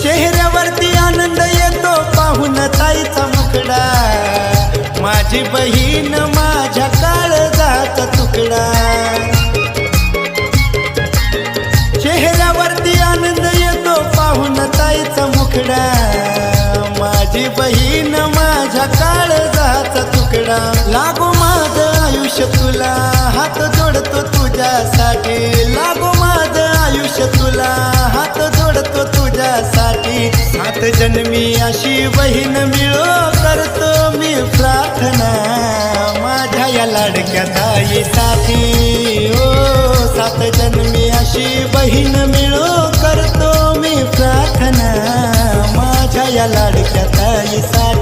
चेहऱ्यावरती आनंद येतो पाहून ताईचा मुखडा, माझी बहीण माझ्या काळजाचा तुकडा. चेहऱ्यावरती आनंद येतो पाहून ताईचा मुखडा, माझी बहीण माझ्या काळजाचा तुकडा. लागो माझं आयुष्य तुला, हात जोडतो तुझ्यासाठी. लागो माझं आयुष्य तुला, हात जोडतो तुझ्यासाठी. 7 जन्मी अशी बहीण मिळो करतो मी प्रार्थना, माझ्या या लाडक्या ताईसाठी. ओ 7 जन्मी अशी बहीण मिळो करतो मी प्रार्थना, माझ्या या लाडक्या ताईसाठी.